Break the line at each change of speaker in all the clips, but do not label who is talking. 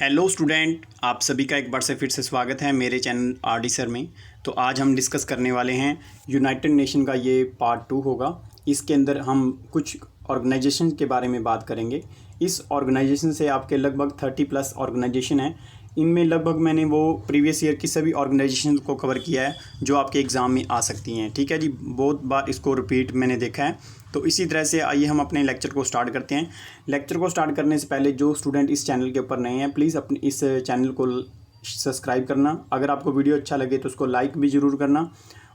Hello student, आप सभी का एक बार से फिर से स्वागत है मेरे चैनल आरडी सर में। तो आज हम डिस्कस करने वाले हैं यूनाइटेड नेशन का ये पार्ट 2 होगा। इसके अंदर हम कुछ ऑर्गेनाइजेशन के बारे में बात करेंगे। इस ऑर्गेनाइजेशन से आपके लगभग 30+ ऑर्गेनाइजेशन हैं। इनमें लगभग मैंने वो प्रीवियस ईयर की सभी ऑर्गेनाइजेशन को कवर किया है जो आपके एग्ज़ाम में आ सकती हैं। ठीक है जी, बहुत बार इसको रिपीट मैंने देखा है। तो इसी तरह से आइए हम अपने लेक्चर को स्टार्ट करते हैं। लेक्चर को स्टार्ट करने से पहले जो स्टूडेंट इस चैनल के ऊपर नए हैं, प्लीज़ अपने इस चैनल को सब्सक्राइब करना। अगर आपको वीडियो अच्छा लगे तो उसको लाइक भी ज़रूर करना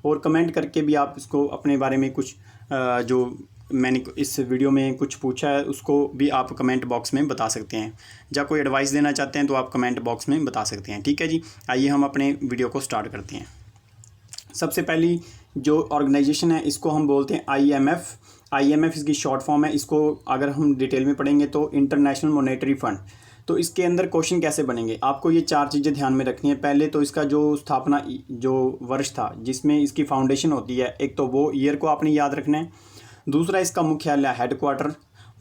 और कमेंट करके भी आप इसको अपने बारे में कुछ जो मैंने इस वीडियो में कुछ पूछा है उसको भी आप कमेंट बॉक्स में बता सकते हैं। या कोई एडवाइस देना चाहते हैं तो आप कमेंट बॉक्स में बता सकते हैं। ठीक है जी, आइए हम अपने वीडियो को स्टार्ट करते हैं। सबसे पहली जो ऑर्गेनाइजेशन है इसको हम बोलते हैं IMF इसकी शॉर्ट फॉर्म है। इसको अगर हम डिटेल में पढ़ेंगे तो इंटरनेशनल मॉनेटरी फंड। तो इसके अंदर क्वेश्चन कैसे बनेंगे, आपको ये 4 चीज़ें ध्यान में रखनी है। पहले तो इसका जो स्थापना जो वर्ष था जिसमें इसकी फाउंडेशन होती है, एक तो वो ईयर को आपने याद रखना है। दूसरा इसका मुख्यालय हेडक्वार्टर,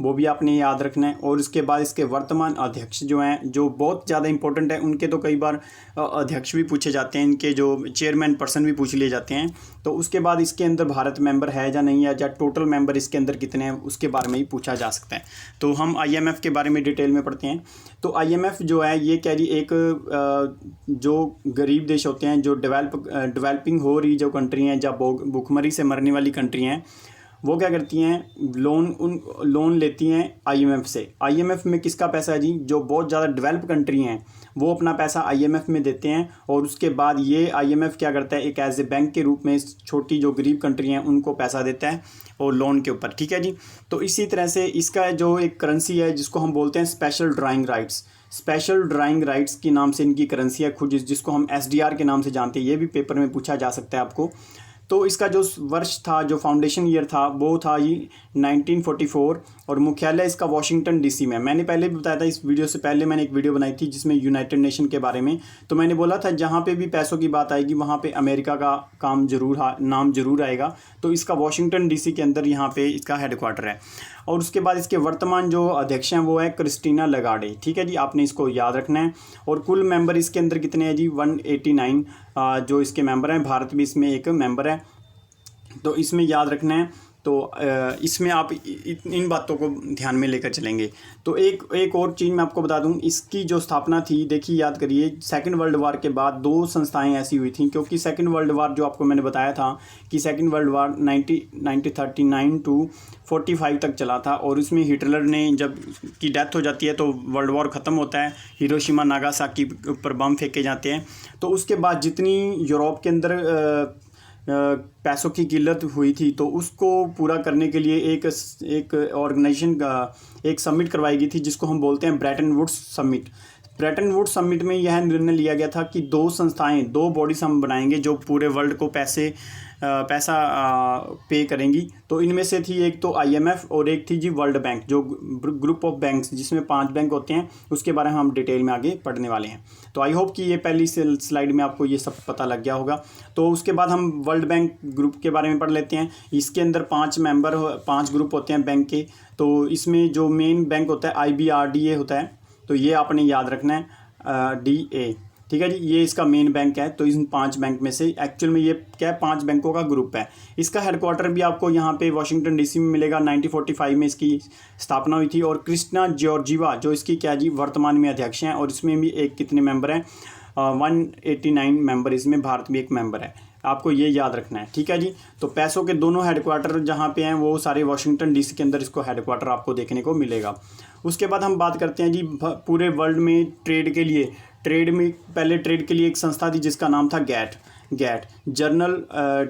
वो भी आपने याद रखना है। और इसके बाद इसके वर्तमान अध्यक्ष जो हैं, जो बहुत ज़्यादा इंपॉर्टेंट है, उनके तो कई बार अध्यक्ष भी पूछे जाते हैं, इनके जो चेयरमैन पर्सन भी पूछ लिए जाते हैं। तो उसके बाद इसके अंदर भारत मेंबर है या नहीं है, या टोटल मेंबर इसके अंदर कितने हैं, उसके बारे में ही पूछा जा सकता है। तो हम IMF के बारे में डिटेल में पढ़ते हैं। तो IMF जो है ये कह रही एक जो गरीब देश होते हैं, जो डेवलपिंग हो रही जो कंट्री हैं, या भूखमरी से मरने वाली कंट्री हैं, वो क्या करती हैं, लोन लेती हैं IMF से। IMF में किसका पैसा है जी, जो बहुत ज़्यादा डेवलप कंट्री हैं वो अपना पैसा IMF में देते हैं। और उसके बाद ये IMF क्या करता है, एक एज ए बैंक के रूप में छोटी जो गरीब कंट्री हैं उनको पैसा देता है और लोन के ऊपर। ठीक है जी। तो इसी तरह से इसका जो एक करेंसी है जिसको हम बोलते हैं स्पेशल ड्राइंग राइट्स के नाम से इनकी करेंसी है खुद, जिसको हम SDR के नाम से जानते हैं। ये भी पेपर में पूछा जा सकता है आपको। तो इसका जो वर्ष था, जो फाउंडेशन ईयर था, वो था ये 1944 और मुख्यालय इसका वाशिंगटन DC में। मैंने पहले भी बताया था, इस वीडियो से पहले मैंने एक वीडियो बनाई थी जिसमें यूनाइटेड नेशन के बारे में। तो मैंने बोला था जहाँ पे भी पैसों की बात आएगी वहाँ पे अमेरिका का नाम जरूर आएगा। तो इसका वाशिंगटन DC के अंदर यहाँ पे इसका हेडक्वार्टर है। और उसके बाद इसके वर्तमान जो अध्यक्ष हैं वो है क्रिस्टीना लगार्डे। ठीक है जी, आपने इसको याद रखना है। और कुल मेंबर इसके अंदर कितने हैं जी, 189 जो इसके मेंबर हैं। भारत भी इसमें एक मेंबर है, तो इसमें याद रखना है। तो इसमें आप इन बातों को ध्यान में लेकर चलेंगे। तो एक और चीज़ मैं आपको बता दूं, इसकी जो स्थापना थी, देखिए याद करिए, सेकंड वर्ल्ड वार के बाद 2 संस्थाएं ऐसी हुई थी। क्योंकि सेकंड वर्ल्ड वार जो आपको मैंने बताया था कि सेकंड वर्ल्ड वार 1939 to 45 तक चला था। और उसमें हिटलर ने जब की डेथ हो जाती है तो वर्ल्ड वॉर ख़त्म होता है, हिरोशिमा नागासाकी के ऊपर बम फेंके जाते हैं। तो उसके बाद जितनी यूरोप के अंदर पैसों की किल्लत हुई थी, तो उसको पूरा करने के लिए एक ऑर्गेनाइजेशन का एक समिट करवाई गई थी जिसको हम बोलते हैं Bretton Woods summit. Bretton Woods summit में यह निर्णय लिया गया था कि 2 बॉडीज हम बनाएंगे जो पूरे वर्ल्ड को पैसा पे करेंगी। तो इनमें से थी एक तो IMF और एक थी जी वर्ल्ड बैंक, जो ग्रुप ऑफ बैंक्स जिसमें 5 बैंक होते हैं। उसके बारे में हम डिटेल में आगे पढ़ने वाले हैं। तो आई होप कि ये पहली स्लाइड में आपको ये सब पता लग गया होगा। तो उसके बाद हम वर्ल्ड बैंक ग्रुप के बारे में पढ़ लेते हैं। इसके अंदर 5 ग्रुप होते हैं बैंक के। तो इसमें जो मेन बैंक होता है IBRDA होता है, तो ये आपने याद रखना है, DA। ठीक है जी, ये इसका मेन बैंक है। तो इन 5 बैंक में से एक्चुअल में ये क्या है, 5 बैंकों का ग्रुप है। इसका हेडक्वार्टर भी आपको यहाँ पे वाशिंगटन DC में मिलेगा। 1945 में इसकी स्थापना हुई थी। और क्रिस्टिना जॉर्जिवा जो इसकी क्या जी वर्तमान में अध्यक्ष हैं, और इसमें भी कितने मेंबर हैं, 189 मेंबर, इसमें भारत भी एक मेंबर है। आपको ये याद रखना है। ठीक है जी। तो पैसों के दोनों हेडक्वार्टर जहाँ पे हैं वो सारे वाशिंगटन DC के अंदर इसको हेडक्वार्टर आपको देखने को मिलेगा। उसके बाद हम बात करते हैं जी पूरे वर्ल्ड में पहले ट्रेड के लिए एक संस्था थी जिसका नाम था गैट, जर्नल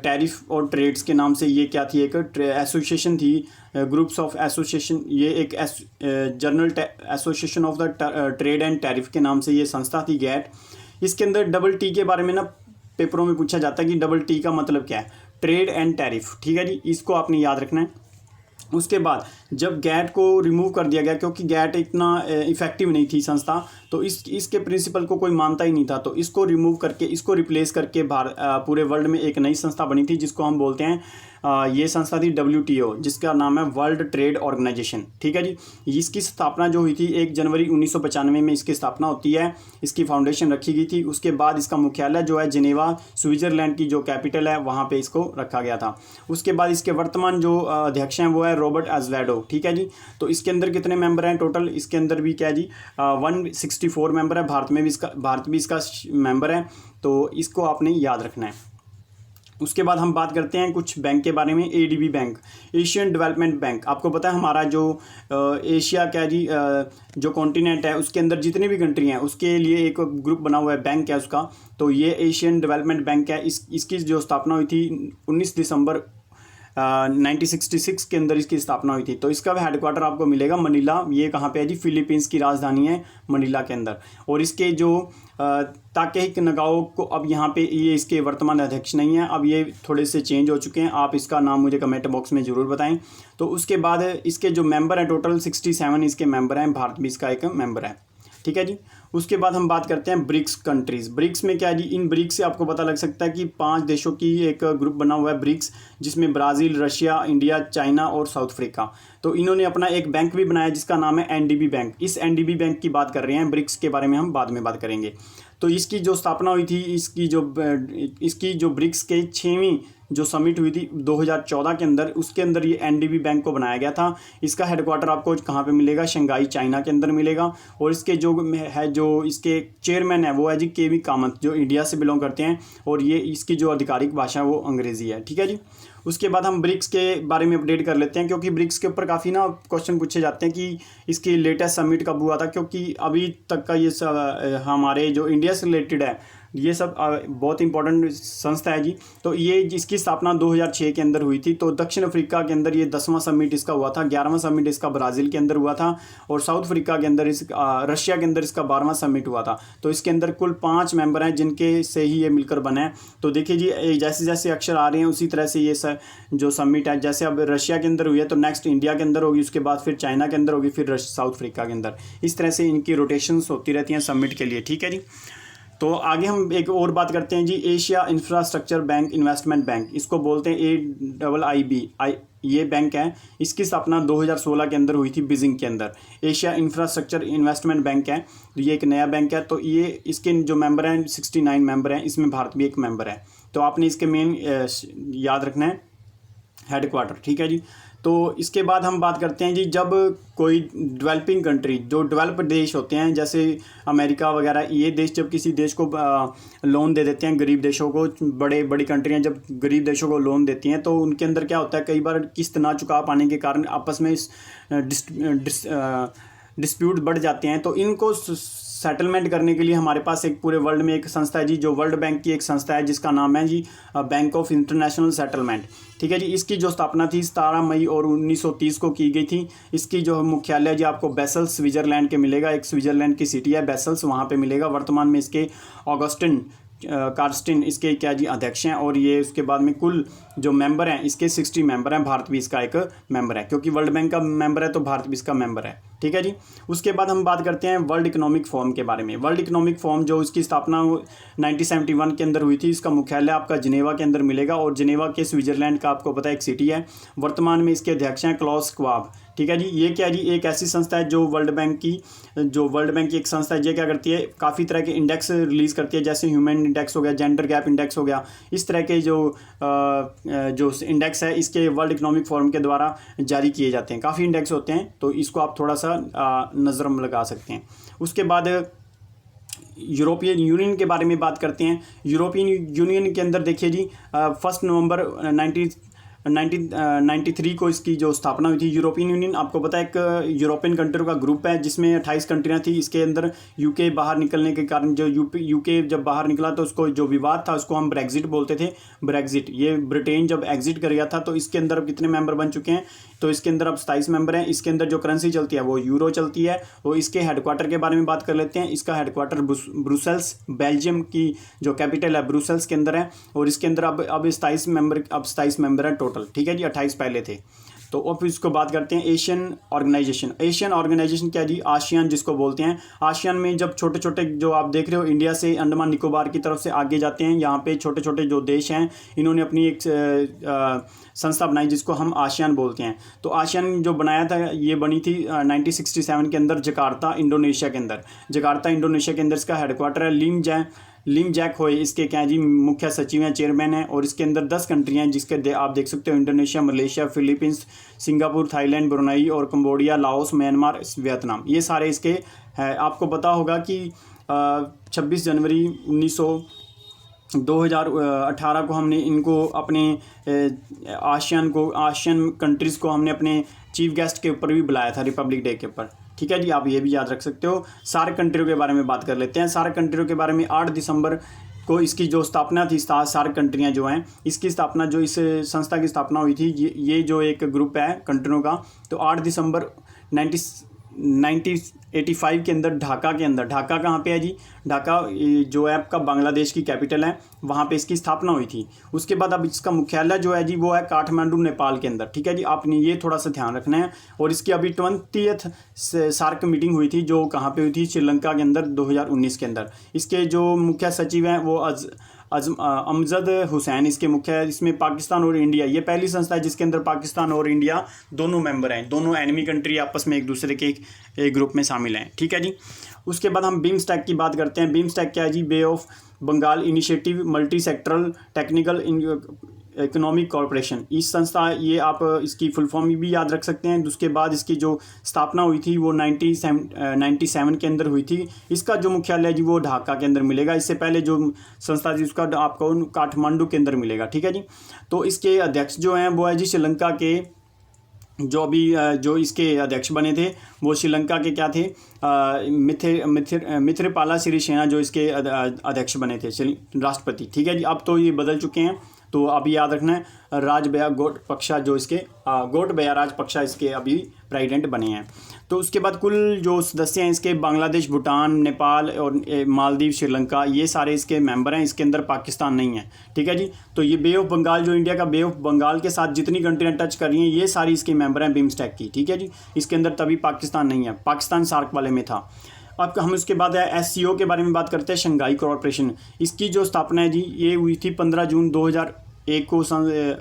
टैरिफ और ट्रेड्स के नाम से ये क्या थी, एक एसोसिएशन थी, ग्रुप्स ऑफ एसोसिएशन। ये एक journal association of the trade and tariff के नाम से ये संस्था थी गैट। इसके अंदर DT के बारे में ना पेपरों में पूछा जाता है कि DT का मतलब क्या है, ट्रेड एंड टैरिफ। ठीक है जी, इसको आपने याद रखना है। उसके बाद जब गैट को रिमूव कर दिया गया, क्योंकि गैट इतना इफेक्टिव नहीं थी संस्था, तो इसके प्रिंसिपल को कोई मानता ही नहीं था। तो इसको रिमूव करके, इसको रिप्लेस करके पूरे वर्ल्ड में एक नई संस्था बनी थी जिसको हम बोलते हैं ये संस्था थी WTO, जिसका नाम है वर्ल्ड ट्रेड ऑर्गेनाइजेशन। ठीक है जी। इसकी स्थापना जो हुई थी 1 जनवरी 1995 में इसकी स्थापना होती है, इसकी फाउंडेशन रखी गई थी। उसके बाद इसका मुख्यालय जो है जिनेवा, स्विट्जरलैंड की जो कैपिटल है वहाँ पे इसको रखा गया था। उसके बाद इसके वर्तमान जो अध्यक्ष हैं वो है रॉबर्ट एज़वेडो। ठीक है जी। तो इसके अंदर कितने मेंबर हैं टोटल? इसके अंदर भी क्या है जी 164 मेंबर है। भारत भी इसका मेंबर है, तो इसको आपने याद रखना है। उसके बाद हम बात करते हैं कुछ बैंक के बारे में। ADB bank, Asian development bank. आपको पता है हमारा जो एशिया क्या जी जो कॉन्टिनेंट है उसके अंदर जितनी भी कंट्री हैं उसके लिए एक ग्रुप बना हुआ है, बैंक है उसका। तो ये एशियन डेवलपमेंट बैंक है। इसकी जो स्थापना हुई थी 19 दिसंबर 1966 के अंदर इसकी स्थापना हुई थी। तो इसका हेडक्वार्टर आपको मिलेगा मनीला। ये कहाँ पे है जी? फिलीपींस की राजधानी है मनीला के अंदर। और इसके जो ताकेहिक नगाओ को अब यहाँ पे ये इसके वर्तमान अध्यक्ष नहीं है, अब ये थोड़े से चेंज हो चुके हैं। आप इसका नाम मुझे कमेंट बॉक्स में ज़रूर बताएं। तो उसके बाद इसके जो मेंबर हैं टोटल 67 इसके मेंबर हैं। भारत भी इसका एक मेंबर है। ठीक है जी। उसके बाद हम बात करते हैं ब्रिक्स कंट्रीज़। ब्रिक्स में क्या है जी? इन ब्रिक्स से आपको पता लग सकता है कि 5 देशों की एक ग्रुप बना हुआ है ब्रिक्स, जिसमें ब्राज़ील, रशिया, इंडिया, चाइना और साउथ अफ्रीका। तो इन्होंने अपना एक बैंक भी बनाया जिसका नाम है NDB बैंक। इस NDB बैंक की बात कर रहे हैं। ब्रिक्स के बारे में हम बाद में बात करेंगे। तो इसकी जो स्थापना हुई थी, इसकी जो ब्रिक्स के 6वीं जो समिट हुई थी 2014 के अंदर, उसके अंदर ये NDB बैंक को बनाया गया था। इसका हेडक्वार्टर आपको कहाँ पे मिलेगा? शंघाई, चाइना के अंदर मिलेगा। और इसके जो इसके चेयरमैन है वो है जी KV कामत, जो इंडिया से बिलोंग करते हैं। और ये इसकी जो आधिकारिक भाषा है वो अंग्रेज़ी है। ठीक है जी। उसके बाद हम ब्रिक्स के बारे में अपडेट कर लेते हैं, क्योंकि ब्रिक्स के ऊपर काफ़ी ना क्वेश्चन पूछे जाते हैं कि इसकी लेटेस्ट समिट कब हुआ था, क्योंकि अभी तक का ये हमारे जो इंडिया से रिलेटेड है ये सब बहुत इंपॉर्टेंट संस्था है जी। तो ये इसकी स्थापना 2006 के अंदर हुई थी। तो दक्षिण अफ्रीका के अंदर ये 10वां समिट इसका हुआ था। 11वां समिट इसका ब्राज़ील के अंदर हुआ था। और साउथ अफ्रीका के अंदर रशिया के अंदर इसका 12वां समिट हुआ था। तो इसके अंदर कुल 5 मेंबर हैं जिनके से ही ये मिलकर बना है। तो देखिए जी जैसे जैसे अक्षर आ रहे हैं उसी तरह से ये जो समिट है, जैसे अब रशिया के अंदर हुई है तो नेक्स्ट इंडिया के अंदर होगी, उसके बाद फिर चाइना के अंदर होगी, फिर साउथ अफ्रीका के अंदर। इस तरह से इनकी रोटेशंस होती रहती हैं समिट के लिए। ठीक है जी। तो आगे हम एक और बात करते हैं जी, Asia infrastructure bank investment bank, इसको बोलते हैं AIIB। ये बैंक है, इसकी स्थापना 2016 के अंदर हुई थी बीजिंग के अंदर। एशिया इंफ्रास्ट्रक्चर इन्वेस्टमेंट बैंक है, तो ये एक नया बैंक है। तो ये इसके जो मेंबर हैं 69 मेंबर हैं, इसमें भारत भी एक मेंबर है। तो आपने इसके मेन याद रखना है हेडक्वार्टर। ठीक है जी। तो इसके बाद हम बात करते हैं जी, जब कोई डेवलपिंग कंट्री, जो डेवलप देश होते हैं जैसे अमेरिका वगैरह, ये देश जब किसी देश को लोन दे देते हैं, गरीब देशों को, बड़ी कंट्रियां जब गरीब देशों को लोन देती हैं तो उनके अंदर क्या होता है, कई बार किस्त ना चुका पाने के कारण आपस में डिस्प्यूट बढ़ जाते हैं। तो इनको सेटलमेंट करने के लिए हमारे पास एक पूरे वर्ल्ड में एक संस्था है जी, जो वर्ल्ड बैंक की एक संस्था है जिसका नाम है जी बैंक ऑफ इंटरनेशनल सेटलमेंट। ठीक है जी। इसकी जो स्थापना थी 17 मई और 1930 को की गई थी। इसकी जो मुख्यालय जी आपको बेसल्स स्विट्जरलैंड के मिलेगा, एक स्विट्जरलैंड की सिटी है बेसल्स, वहाँ पे मिलेगा। वर्तमान में इसके ऑगस्टिन कार्स्टिन इसके क्या जी अध्यक्ष हैं। और ये उसके बाद में कुल जो मेंबर हैं इसके 60 मेंबर हैं। भारत भी इसका एक मेंबर है, क्योंकि वर्ल्ड बैंक का मेंबर है तो भारत भी इसका मेंबर है। ठीक है जी। उसके बाद हम बात करते हैं वर्ल्ड इकोनॉमिक फोरम के बारे में। वर्ल्ड इकोनॉमिक फोरम जो इसकी स्थापना 1971 के अंदर हुई थी, इसका मुख्यालय आपका जिनेवा के अंदर मिलेगा। और जिनेवा के स्विट्जरलैंड का आपको पता है एक सिटी है। वर्तमान में इसके अध्यक्ष हैं क्लॉस श्वाब। ठीक है जी। ये क्या जी एक ऐसी संस्था है जो वर्ल्ड बैंक की एक संस्था है। ये क्या करती है, काफ़ी तरह के इंडेक्स रिलीज़ करती है, जैसे ह्यूमन इंडेक्स हो गया, जेंडर गैप इंडेक्स हो गया। इस तरह के जो इंडेक्स है इसके वर्ल्ड इकोनॉमिक फोरम के द्वारा जारी किए जाते हैं। काफ़ी इंडेक्स होते हैं, तो इसको आप थोड़ा सा नज़र में लगा सकते हैं। उसके बाद यूरोपियन यूनियन के बारे में बात करते हैं। यूरोपियन यूनियन के अंदर देखिए जी 1 नवंबर 1993 को इसकी जो स्थापना हुई थी। यूरोपियन यूनियन आपको पता है एक यूरोपियन कंट्रियों का ग्रुप है जिसमें 28 कंट्रियाँ थी। इसके अंदर यूके बाहर निकलने के कारण जो यूके जब बाहर निकला तो उसको जो विवाद था उसको हम ब्रेग्जिट बोलते थे। ब्रेग्जिट, ये ब्रिटेन जब एग्जिट कर गया था। तो इसके अंदर अब कितने मेंबर बन चुके हैं, तो इसके अंदर अब 27 मेंबर हैं। इसके अंदर जो करेंसी चलती है वो यूरो चलती है। और इसके हेडक्वार्टर के बारे में बात कर लेते हैं। इसका हेडक्वार्टर ब्रुसेल्स, बेल्जियम की जो कैपिटल है ब्रुसेल्स के अंदर है। और इसके अंदर अब 27 मेंबर है टोटल। ठीक है जी, 28 पहले थे। तो अब इसको बात करते हैं एशियन ऑर्गेनाइजेशन। एशियन ऑर्गेनाइजेशन क्या जी, आसियान जिसको बोलते हैं। आसियान में जब छोटे छोटे जो आप देख रहे हो इंडिया से अंडमान निकोबार की तरफ से आगे जाते हैं, यहाँ पे छोटे छोटे जो देश हैं इन्होंने अपनी एक संस्था बनाई जिसको हम आसियान बोलते हैं। तो आसियान जो बनाया था ये बनी थी 1967 के अंदर जकार्ता इंडोनेशिया के अंदर। जकार्ता इंडोनेशिया के अंदर इसका हेडक्वार्टर है। लिम जैक होए इसके क्या जी मुख्य सचिव हैं, चेयरमैन हैं। और इसके अंदर 10 कंट्री हैं जिसके आप देख सकते हो, Indonesia, Malaysia, Philippines, Singapore, Thailand, Brunei और कंबोडिया, लाओस, म्यांमार, वियतनाम, ये सारे इसके हैं। आपको पता होगा कि 26 जनवरी 2018 को हमने इनको अपने आसियान कंट्रीज़ को हमने अपने चीफ गेस्ट के ऊपर भी बुलाया था रिपब्लिक डे के ऊपर। ठीक है जी, आप ये भी याद रख सकते हो। सार्क कंट्रियों के बारे में बात कर लेते हैं। सार्क कंट्रियों के बारे में 8 दिसंबर को इसकी जो स्थापना थी, सार्क कंट्रियां जो हैं इसकी स्थापना, जो इस संस्था की स्थापना हुई थी, ये जो एक ग्रुप है कंट्रियों का, तो 8 दिसंबर 1985 के अंदर ढाका के अंदर। ढाका कहाँ पे है जी, ढाका जो है आपका बांग्लादेश की कैपिटल है, वहाँ पे इसकी स्थापना हुई थी। उसके बाद अब इसका मुख्यालय जो है जी वो है काठमांडू नेपाल के अंदर। ठीक है जी, आपने ये थोड़ा सा ध्यान रखना है। और इसकी अभी 20th सार्क मीटिंग हुई थी जो कहाँ पे हुई थी, श्रीलंका के अंदर 2019 के अंदर। इसके जो मुख्य सचिव हैं वो अमजद हुसैन इसके मुख्य है। इसमें पाकिस्तान और इंडिया, ये पहली संस्था है जिसके अंदर पाकिस्तान और इंडिया दोनों मेंबर हैं। दोनों एनिमी कंट्री आपस में एक दूसरे के एक ग्रुप में शामिल हैं। ठीक है जी। उसके बाद हम बिम्स्टेक की बात करते हैं। बिम्स्टेक क्या है जी, bay of Bengal initiative multi sectoral technical economic corporation. इस संस्था, ये आप इसकी फुल फॉर्म भी याद रख सकते हैं। उसके बाद इसकी जो स्थापना हुई थी वो 97 के अंदर हुई थी। इसका जो मुख्यालय जी वो ढाका के अंदर मिलेगा। इससे पहले जो संस्था थी उसका आपको काठमांडू के अंदर मिलेगा। ठीक है जी। तो इसके अध्यक्ष जो हैं वो है जी श्रीलंका के, जो अभी जो इसके अध्यक्ष बने थे वो श्रीलंका के क्या थे, मिथ्रपाला सिरिसेना जो इसके अध्यक्ष बने थे, राष्ट्रपति। ठीक है जी। अब तो ये बदल चुके हैं, तो अभी याद रखना है राजबया गोटपक्षा जो इसके गोटबया राजपक्षा इसके अभी प्रेसिडेंट बने हैं। तो उसके बाद कुल जो सदस्य हैं इसके बांग्लादेश, भूटान, नेपाल और मालदीव, श्रीलंका, ये सारे इसके मेंबर हैं। इसके अंदर पाकिस्तान नहीं है। ठीक है जी। तो ये बे ऑफ बंगाल, जो इंडिया का बे ऑफ बंगाल के साथ जितनी कंट्रियाँ टच कर रही हैं ये सारी इसके मेंबर हैं बिम्स्टेक की। ठीक है जी। इसके अंदर तभी पाकिस्तान नहीं है, पाकिस्तान सार्क वाले में था। अब हम उसके बाद SCO के बारे में बात करते हैं, शंघाई कोऑपरेशन। इसकी जो स्थापना है जी ये हुई थी 15 जून 2001 को।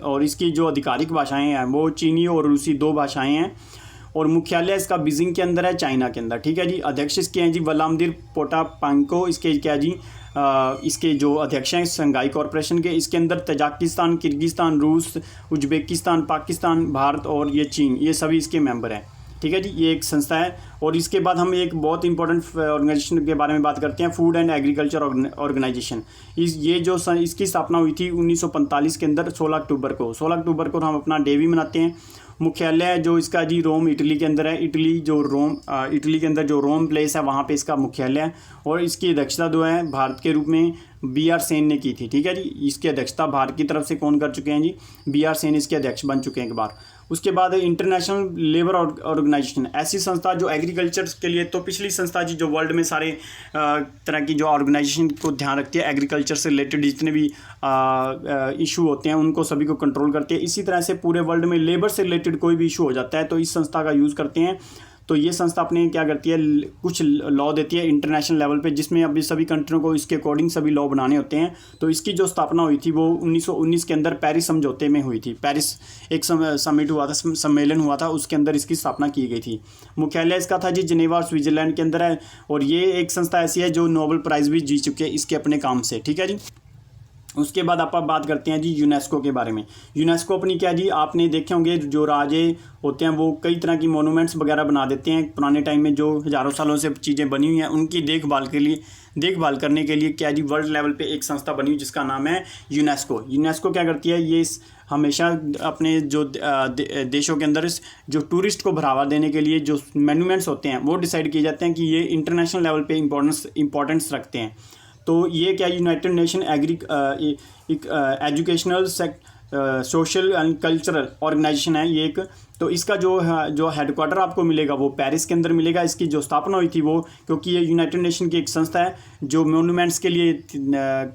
और इसकी जो आधिकारिक भाषाएं हैं वो चीनी और रूसी 2 भाषाएं हैं। और मुख्यालय इसका बीजिंग के अंदर है, चाइना के अंदर। ठीक है जी। अध्यक्ष इसके हैं जी वलादिमीर पोटापेंको, इसके क्या जी इसके जो अध्यक्ष हैं शंघाई कॉरपोरेशन के। इसके अंदर तजाकिस्तान, किर्गिस्तान, रूस, उज्बेकिस्तान, पाकिस्तान, भारत और ये चीन, ये सभी इसके मेंबर हैं। ठीक है जी। ये एक संस्था है। और इसके बाद हम एक बहुत इंपॉर्टेंट ऑर्गेनाइजेशन के बारे में बात करते हैं, फूड एंड एग्रीकल्चर ऑर्गेनाइजेशन। ये जो इसकी स्थापना हुई थी 1945 के अंदर 16 अक्टूबर को। 16 अक्टूबर को हम अपना डे भी मनाते हैं। मुख्यालय जो इसका जी रोम, इटली के अंदर है। इटली के अंदर जो रोम प्लेस है वहाँ पे इसका मुख्यालय है। और इसकी अध्यक्षता जो है भारत के रूप में BR सेन ने की थी। ठीक है जी। इसकी अध्यक्षता भारत की तरफ से कौन कर चुके हैं जी, BR सेन इसके अध्यक्ष बन चुके हैं एक बार। उसके बाद इंटरनेशनल लेबर ऑर्गेनाइजेशन, ऐसी संस्था जो एग्रीकल्चर के लिए, तो पिछली संस्था जी जो वर्ल्ड में सारे तरह की जो ऑर्गेनाइजेशन को ध्यान रखती है, एग्रीकल्चर से रिलेटेड जितने भी इशू होते हैं उनको सभी को कंट्रोल करती है। इसी तरह से पूरे वर्ल्ड में लेबर से रिलेटेड कोई भी इशू हो जाता है तो इस संस्था का यूज़ करते हैं। तो ये संस्था अपने क्या करती है, कुछ लॉ देती है इंटरनेशनल लेवल पे, जिसमें अभी सभी कंट्रियों को इसके अकॉर्डिंग सभी लॉ बनाने होते हैं। तो इसकी जो स्थापना हुई थी वो 1919 के अंदर पेरिस समझौते में हुई थी। पेरिस एक समिट हुआ था, सम्मेलन हुआ था, उसके अंदर इसकी स्थापना की गई थी। मुख्यालय इसका था जी जिनेवा, स्विट्जरलैंड के अंदर है। और ये एक संस्था ऐसी है जो नोबेल प्राइज़ भी जीत चुकी है इसके अपने काम से। ठीक है जी। उसके बाद आप बात करते हैं जी यूनेस्को के बारे में। यूनेस्को अपनी क्या जी, आपने देखे होंगे जो राजे होते हैं वो कई तरह की मोनूमेंट्स वगैरह बना देते हैं। पुराने टाइम में जो हज़ारों सालों से चीज़ें बनी हुई हैं उनकी देखभाल करने के लिए क्या जी वर्ल्ड लेवल पे एक संस्था बनी हुई जिसका नाम है यूनेस्को। यूनेस्को क्या करती है, ये हमेशा अपने जो देशों के अंदर जो टूरिस्ट को बढ़ावा देने के लिए जो मोनूमेंट्स होते हैं वो डिसाइड किए जाते हैं कि ये इंटरनेशनल लेवल पे इंपॉर्टेंस रखते हैं। तो ये क्या United Nation Educational Social and Cultural Organization है ये एक। तो इसका जो हेडक्वार्टर आपको मिलेगा वो पेरिस के अंदर मिलेगा। इसकी जो स्थापना हुई थी वो, क्योंकि ये यूनाइटेड नेशन की एक संस्था है जो मोनूमेंट्स के लिए,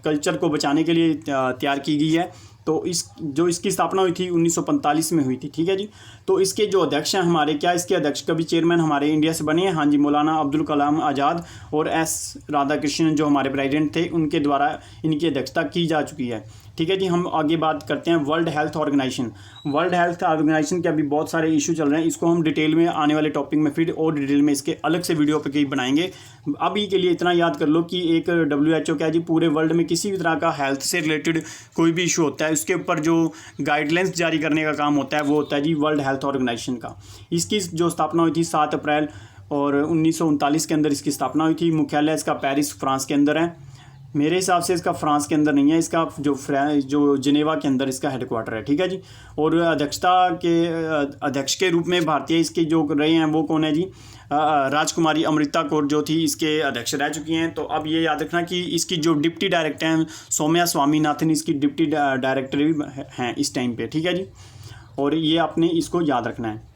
कल्चर को बचाने के लिए तैयार की गई है। तो इसकी स्थापना हुई थी 1945 में हुई थी। ठीक है जी। तो इसके जो अध्यक्ष हैं हमारे, क्या इसके अध्यक्ष कभी चेयरमैन हमारे इंडिया से बने हैं? हाँ जी, मौलाना अब्दुल कलाम आज़ाद और एस राधाकृष्णन जो हमारे प्रेसिडेंट थे, उनके द्वारा इनकी अध्यक्षता की जा चुकी है। ठीक है जी। हम आगे बात करते हैं World Health Organization. World Health Organization के अभी बहुत सारे इशू चल रहे हैं, इसको हम डिटेल में आने वाले टॉपिक में फिर और डिटेल में इसके अलग से वीडियो पे कहीं बनाएंगे। अभी के लिए इतना याद कर लो कि एक WHO क्या जी, पूरे वर्ल्ड में किसी भी तरह का हेल्थ से रिलेटेड कोई भी इशू होता है, उसके ऊपर जो गाइडलाइंस जारी करने का काम होता है वो होता है जी वर्ल्ड हेल्थ ऑर्गेनाइजेशन का। इसकी जो स्थापना हुई थी 7 अप्रैल और 1939 के अंदर इसकी स्थापना हुई थी। मुख्यालय इसका पेरिस फ्रांस के अंदर है। मेरे हिसाब से इसका फ्रांस के अंदर नहीं है, इसका जो जिनेवा के अंदर इसका हेडक्वार्टर है। ठीक है जी। और अध्यक्ष के रूप में भारतीय इसके जो रहे हैं वो कौन है जी? राजकुमारी अमृता कौर जो थी इसके अध्यक्ष रह चुकी हैं। तो अब ये याद रखना कि इसकी जो डिप्टी डायरेक्टर हैं सौम्या स्वामीनाथन इसकी डिप्टी डायरेक्टर भी हैं इस टाइम पे। ठीक है जी। और ये आपने इसको याद रखना है।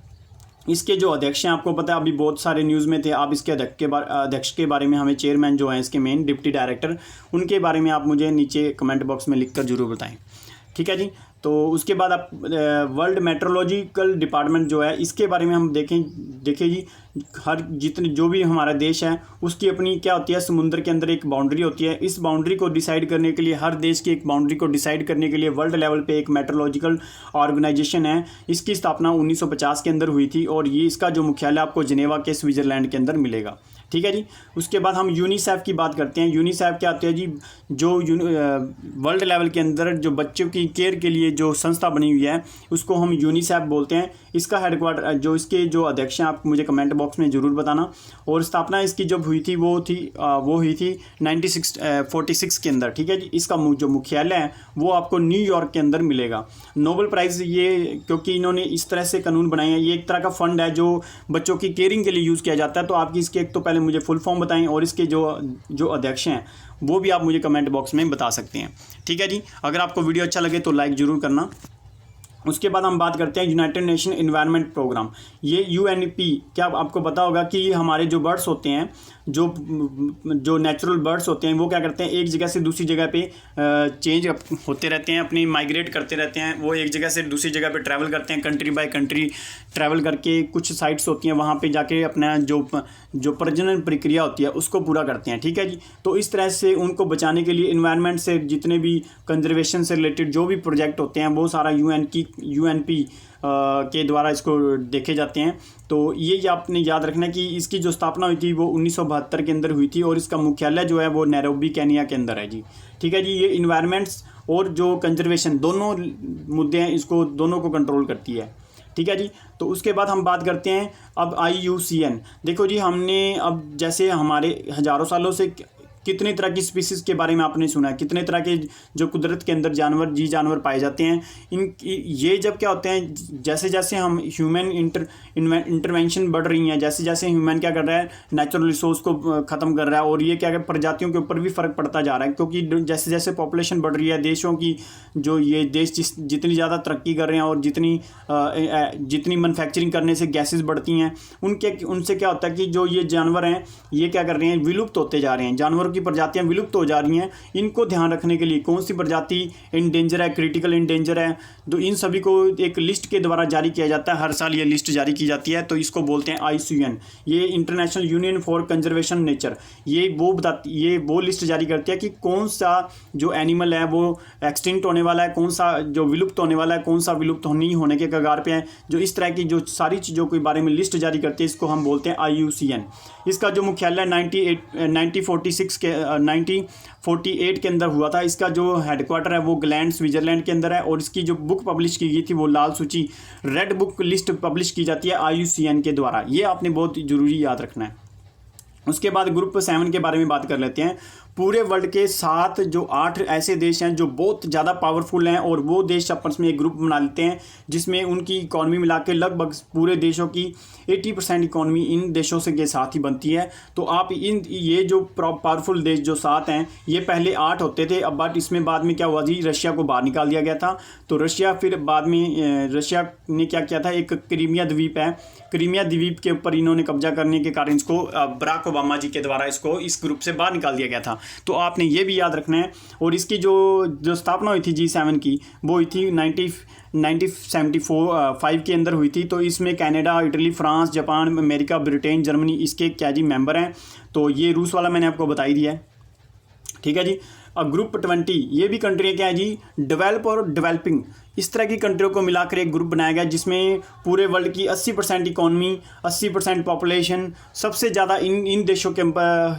इसके जो अध्यक्ष हैं आपको पता है, अभी बहुत सारे न्यूज़ में थे। आप इसके अध्यक्ष के बारे में हमें चेयरमैन जो हैं इसके मेन डिप्टी डायरेक्टर, उनके बारे में आप मुझे नीचे कमेंट बॉक्स में लिखकर ज़रूर बताएं। ठीक है जी। तो उसके बाद आप वर्ल्ड मेट्रोलॉजिकल डिपार्टमेंट जो है इसके बारे में हम देखें जी। हर जितने जो भी हमारा देश है उसकी अपनी क्या होती है, समुद्र के अंदर एक बाउंड्री होती है। इस बाउंड्री को डिसाइड करने के लिए, हर देश की एक बाउंड्री को डिसाइड करने के लिए वर्ल्ड लेवल पे एक मेट्रोलॉजिकल ऑर्गेनाइजेशन है। इसकी स्थापना 1950 के अंदर हुई थी और ये इसका जो मुख्यालय आपको जिनेवा के स्विट्ज़रलैंड के अंदर मिलेगा। ठीक है जी। उसके बाद हम यूनिसेफ की बात करते हैं। यूनिसेफ क्या होती है जी? जो वर्ल्ड लेवल के अंदर जो बच्चों की केयर के लिए जो संस्था बनी हुई है उसको हम यूनिसेफ बोलते हैं। इसका हेडक्वार्टर जो इसके जो अध्यक्ष हैं आप मुझे कमेंट बॉक्स में ज़रूर बताना। और स्थापना इसकी जब हुई थी वो हुई थी 1946 के अंदर। ठीक है जी। इसका जो मुख्यालय है वो आपको न्यूयॉर्क के अंदर मिलेगा। नोबेल प्राइज़ ये क्योंकि इन्होंने इस तरह से कानून बनाए हैं, ये एक तरह का फंड है जो बच्चों की केयरिंग के लिए यूज़ किया जाता है। तो आपकी इसके एक तो पहले मुझे फुल फॉर्म बताएं और इसके जो अध्यक्ष हैं वो भी आप मुझे कमेंट बॉक्स में बता सकते हैं। ठीक है जी। अगर आपको वीडियो अच्छा लगे तो लाइक ज़रूर करना। उसके बाद हम बात करते हैं यूनाइटेड नेशन एनवायरनमेंट प्रोग्राम। ये UNEP, क्या आपको पता होगा कि हमारे जो बर्ड्स होते हैं, जो नेचुरल बर्ड्स होते हैं वो क्या करते हैं, एक जगह से दूसरी जगह पे चेंज होते रहते हैं, अपनी माइग्रेट करते रहते हैं। वो एक जगह से दूसरी जगह पे ट्रैवल करते हैं, कंट्री बाय कंट्री ट्रैवल करके कुछ साइट्स होती हैं वहाँ पे जाके अपना जो प्रजनन प्रक्रिया होती है उसको पूरा करते हैं। ठीक है जी। तो इस तरह से उनको बचाने के लिए इन्वायरमेंट से जितने भी कंजर्वेशन से रिलेटेड जो भी प्रोजेक्ट होते हैं वो सारा UNP के द्वारा इसको देखे जाते हैं। तो ये आपने याद रखना कि इसकी जो स्थापना हुई थी वो 1972 के अंदर हुई थी और इसका मुख्यालय जो है वो नैरोबी केनिया के अंदर है जी। ठीक है जी। ये इन्वायरमेंट्स और जो कंजर्वेशन दोनों मुद्दे हैं, इसको दोनों को कंट्रोल करती है। ठीक है जी। तो उसके बाद हम बात करते हैं अब IUCN। देखो जी, हमने अब जैसे हमारे हज़ारों सालों से कितने तरह की स्पीसीज के बारे में आपने सुना है, कितने तरह के जो कुदरत के अंदर जानवर पाए जाते हैं। ये जब क्या होते हैं, जैसे जैसे हम ह्यूमन इंटरवेंशन बढ़ रही हैं, जैसे जैसे ह्यूमन क्या कर रहा है, नेचुरल रिसोर्स को ख़त्म कर रहा है और ये क्या प्रजातियों के ऊपर भी फ़र्क पड़ता जा रहा है। क्योंकि जैसे जैसे पॉपुलेशन बढ़ रही है देशों की, जो ये देश जितनी ज़्यादा तरक्की कर रहे हैं और जितनी मैन्युफैक्चरिंग करने से गैसेस बढ़ती हैं, उनसे क्या होता है कि जो ये जानवर हैं ये क्या कर रहे हैं, विलुप्त होते जा रहे हैं। जानवरों की प्रजातियां विलुप्त हो जा रही हैं। इनको ध्यान रखने के लिए कौन सी प्रजाति इन डेंजर है, क्रिटिकल इन डेंजर है, तो इन सभी को एक लिस्ट के द्वारा जारी किया जाता है। हर साल ये लिस्ट जारी की जाती है। तो इसको बोलते हैं IUCN, ये international union for conservation nature. ये वो लिस्ट जारी करती है कि कौन सा जो एनिमल है वो एक्सटिंक्ट होने वाला है, कौन सा जो विलुप्त होने वाला है, कौन सा विलुप्त नहीं होने के कगार पे है। जो इस तरह की जो सारी चीज़ों के बारे में लिस्ट जारी करती है इसको हम बोलते हैं IUCN। इसका जो मुख्यालय 1948 के अंदर हुआ था। इसका जो हेडक्वार्टर है वो ग्लैंड स्विट्ज़रलैंड के अंदर है और इसकी जो बुक पब्लिश की गई थी वो लाल सूची, रेड बुक लिस्ट पब्लिश की जाती है IUCN के द्वारा। ये आपने बहुत ज़रूरी याद रखना है। उसके बाद ग्रुप 7 के बारे में बात कर लेते हैं। पूरे वर्ल्ड के 8 ऐसे देश हैं जो बहुत ज़्यादा पावरफुल हैं और वो देश आपस में एक ग्रुप बना लेते हैं जिसमें उनकी इकॉनमी मिला के लगभग पूरे देशों की 80% इकॉनमी इन देशों से के साथ ही बनती है। तो आप ये जो पावरफुल देश जो 7 हैं, ये पहले 8 होते थे। अब बट इसमें बाद में क्या हुआ जी, रशिया को बाहर निकाल दिया गया था। तो रशिया फिर बाद में रशिया ने क्या किया था, एक क्रीमिया द्वीप है, क्रीमिया द्वीप के ऊपर इन्होंने कब्जा करने के कारण इसको बराक ओबामा जी के द्वारा इसको इस ग्रुप से बाहर निकाल दिया गया था। तो आपने ये भी याद रखना है। और इसकी जो स्थापना हुई थी G7 की, वो हुई थी 1975 के अंदर हुई थी। तो इसमें Canada, Italy, France, Japan, America, Britain, Germany इसके क्या जी मेंबर हैं। तो ये रूस वाला मैंने आपको बता ही दिया है, ठीक है जी। अब ग्रुप 20 ये भी कंट्रियाँ क्या है जी, डेवलप और डेवलपिंग, इस तरह की कंट्रियों को मिलाकर एक ग्रुप बनाया गया जिसमें पूरे वर्ल्ड की 80% इकॉनमी, 80% पॉपुलेशन, सबसे ज़्यादा इन देशों के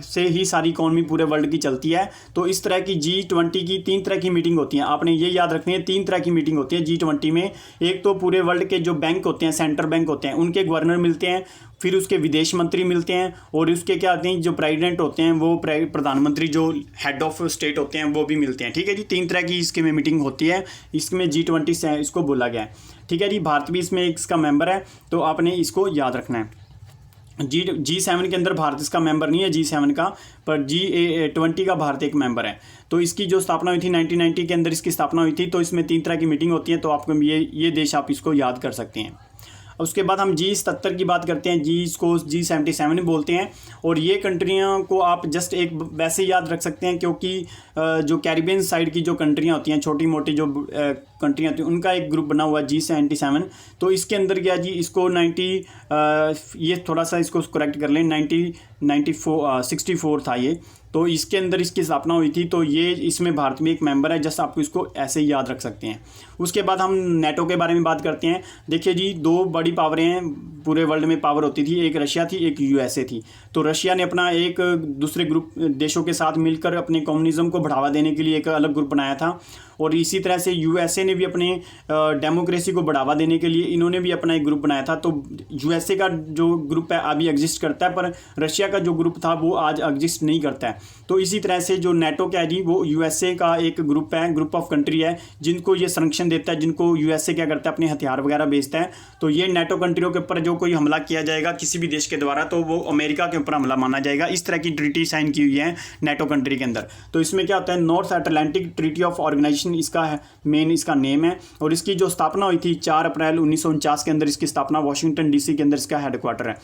से ही सारी इकॉनमी पूरे वर्ल्ड की चलती है। तो इस तरह की G20 की 3 तरह की मीटिंग होती हैं, आपने ये याद रखनी है। 3 तरह की मीटिंग होती है G20 में। एक तो पूरे वर्ल्ड के जो बैंक होते हैं, सेंट्रल बैंक होते हैं, उनके गवर्नर मिलते हैं, फिर उसके विदेश मंत्री मिलते हैं, और उसके क्या आते हैं जो प्रेसिडेंट होते हैं, वो प्रधानमंत्री जो हेड ऑफ स्टेट होते हैं वो भी मिलते हैं, ठीक है जी। 3 तरह की इसके में मीटिंग होती है, इसमें G20 से इसको बोला गया है, ठीक है जी। भारत भी इसमें इसका मेंबर है, तो आपने इसको याद रखना है। G7 के अंदर भारत इसका मेंबर नहीं है G7 का, पर G20 का भारत एक मेंबर है। तो इसकी जो स्थापना हुई थी 1990 के अंदर इसकी स्थापना हुई थी। तो इसमें 3 तरह की मीटिंग होती है, तो आपको ये देश आप इसको याद कर सकते हैं। उसके बाद हम G77 की बात करते हैं, इसको G77 बोलते हैं। और ये कंट्रियों को आप जस्ट एक वैसे याद रख सकते हैं, क्योंकि जो कैरिबियन साइड की जो कंट्रियाँ होती हैं, छोटी मोटी जो कंट्रियाँ होती हैं, उनका एक ग्रुप बना हुआ है G77। तो इसके अंदर क्या जी, इसको ये थोड़ा सा इसको करेक्ट कर लें, 1964 था ये। तो इसके अंदर इसकी स्थापना हुई थी। तो ये इसमें भारत में एक मेंबर है, जस्ट आपको इसको ऐसे ही याद रख सकते हैं। उसके बाद हम नेटो के बारे में बात करते हैं। देखिए जी, 2 बड़ी पावरें हैं पूरे वर्ल्ड में, पावर होती थी, एक रशिया थी, एक USA थी। तो रशिया ने अपना एक दूसरे ग्रुप देशों के साथ मिलकर अपने कम्युनिज्म को बढ़ावा देने के लिए एक अलग ग्रुप बनाया था। और इसी तरह से USA ने भी अपने डेमोक्रेसी को बढ़ावा देने के लिए इन्होंने भी अपना एक ग्रुप बनाया था। तो USA का जो ग्रुप है अभी एग्जिस्ट करता है, पर रशिया का जो ग्रुप था वो आज एग्जिस्ट नहीं करता है। तो इसी तरह से जो नेटो क्या है जी, वो USA का एक ग्रुप है, ग्रुप ऑफ कंट्री है, जिनको ये संरक्षण देता है, जिनको USA क्या करता है, अपने हथियार वगैरह बेचता है। तो ये नेटो कंट्रियों के ऊपर जो कोई हमला किया जाएगा किसी भी देश के द्वारा, तो वो अमेरिका के ऊपर हमला माना जाएगा। इस तरह की ट्रीटी साइन की हुई है नेटो कंट्री के अंदर। तो इसमें क्या होता है, North Atlantic Treaty of Organization इसका है, मेन इसका नेम है। और इसकी जो स्थापना हुई थी 4 अप्रैल 1949 के अंदर, इसकी स्थापना वाशिंगटन DC के अंदर इसका हेडक्वार्टर है।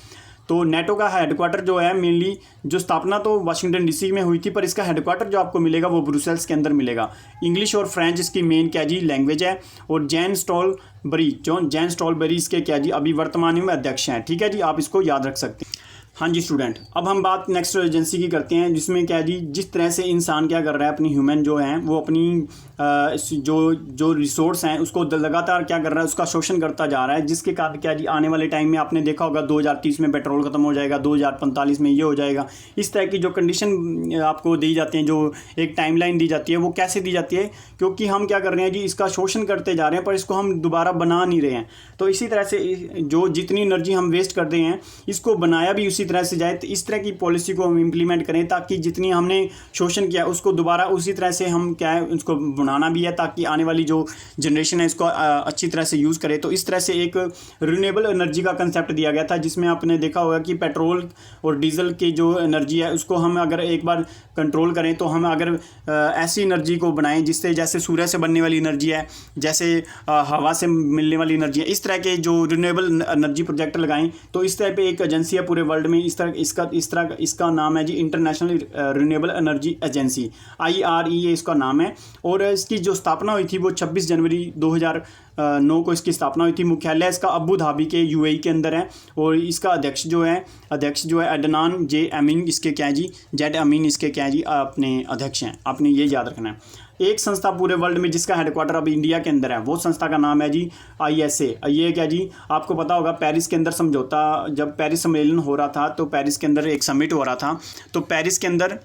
तो नेटो का हेडक्वार्टर जो है मेनली, जो स्थापना तो वाशिंगटन DC में हुई थी, पर इसका हेडक्वार्टर जो आपको मिलेगा वो ब्रुसेल्स के अंदर मिलेगा। इंग्लिश और फ्रेंच इसकी मेन क्या जी लैंग्वेज है। और जैन स्टॉलबरी इसके क्या जी अभी वर्तमान में अध्यक्ष हैं, ठीक है जी, आप इसको याद रख सकते हैं। हाँ जी स्टूडेंट, अब हम बात नेक्स्ट एजेंसी की करते हैं, जिसमें क्या जी, जिस तरह से इंसान क्या कर रहा है, अपनी ह्यूमन जो है वो अपनी जो रिसोर्स हैं उसको लगातार क्या कर रहा है, उसका शोषण करता जा रहा है। जिसके कारण क्या जी, आने वाले टाइम में आपने देखा होगा 2030 में पेट्रोल खत्म हो जाएगा, 2045 में ये हो जाएगा। इस तरह की जो कंडीशन आपको दी जाती हैं, जो एक टाइमलाइन दी जाती है, वो कैसे दी जाती है, क्योंकि हम क्या कर रहे हैं जी, इसका शोषण करते जा रहे हैं, पर इसको हम दोबारा बना नहीं रहे हैं। तो इसी तरह से जो जितनी एनर्जी हम वेस्ट कर रहे हैं, इसको बनाया भी उसी तरह से जाए। तो इस तरह की पॉलिसी को हम इम्प्लीमेंट करें, ताकि जितनी हमने शोषण किया उसको दोबारा उसी तरह से हम क्या है उसको बनाना भी है, ताकि आने वाली जो जनरेशन है इसको अच्छी तरह से यूज़ करे। तो इस तरह से एक रिन्यूएबल एनर्जी का कंसेप्ट दिया गया था, जिसमें आपने देखा होगा कि पेट्रोल और डीजल की जो एनर्जी है उसको हम अगर एक बार कंट्रोल करें, तो हम अगर ऐसी एनर्जी को बनाएं जिससे, जैसे सूर्य से बनने वाली एनर्जी है, जैसे हवा से मिलने वाली एनर्जी है, इस तरह के जो रिन्यूएबल एनर्जी प्रोजेक्ट लगाएं। तो इस तरह पे एक एजेंसी है पूरे वर्ल्ड में, इसका नाम है जी international renewable energy agency, IREA इसका नाम है। और इसकी जो स्थापना हुई थी वो 26 जनवरी 2009 को इसकी स्थापना हुई थी। मुख्यालय इसका अबू धाबी के UAE के अंदर है। और इसका अध्यक्ष जो है अदनान J अमीन इसके क्या जी, जेड अमीन इसके क्या जी अपने अध्यक्ष हैं। आपने ये याद रखना है। एक संस्था पूरे वर्ल्ड में जिसका हेडक्वार्टर अभी इंडिया के अंदर है, वो संस्था का नाम है जी ISA। ये क्या जी, आपको पता होगा पेरिस के अंदर समझौता, जब पेरिस सम्मेलन हो रहा था, तो पेरिस के अंदर एक समिट हो रहा था। तो पेरिस के अंदर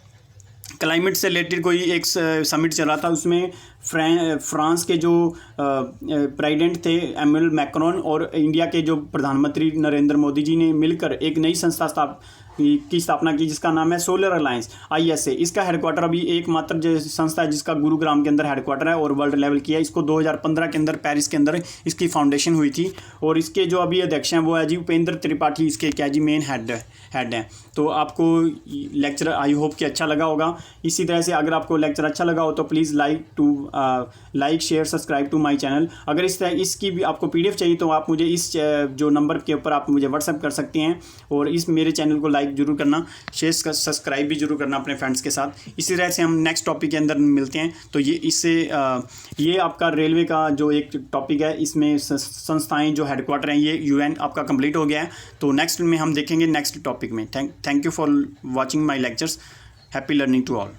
क्लाइमेट से रिलेटेड कोई एक समिट चल रहा था। उसमें फ्रांस के जो प्रेसिडेंट थे एमेनुएल मैक्रोन, और इंडिया के जो प्रधानमंत्री नरेंद्र मोदी जी ने मिलकर एक नई संस्था की स्थापना की, जिसका नाम है सोलर अलायंस ISA। इसका हेडक्वार्टर अभी एकमात्र जो संस्था है जिसका गुरुग्राम के अंदर हेडक्वार्टर है और वर्ल्ड लेवल की है। इसको 2015 के अंदर पेरिस के अंदर इसकी फाउंडेशन हुई थी। और इसके जो अभी अध्यक्ष हैं वो है जी उपेंद्र त्रिपाठी, इसके क्या जी मेन हेड हैं। तो आपको लेक्चर आई होप कि अच्छा लगा होगा। इसी तरह से अगर आपको लेक्चर अच्छा लगा हो तो please like share subscribe to my channel. अगर इसकी भी आपको PDF चाहिए तो आप मुझे इस जो नंबर के ऊपर आप मुझे व्हाट्सएप कर सकते हैं, और इस मेरे चैनल को लाइक लाइक जरूर करना, शेयर सब्सक्राइब भी जरूर करना अपने फ्रेंड्स के साथ। इसी तरह से हम नेक्स्ट टॉपिक के अंदर मिलते हैं। तो ये आपका रेलवे का जो एक टॉपिक है, इसमें संस्थाएं जो हेडक्वार्टर हैं ये UN आपका कंप्लीट हो गया है। तो नेक्स्ट में हम देखेंगे नेक्स्ट टॉपिक में। Thank you for watching my lectures. Happy learning to all.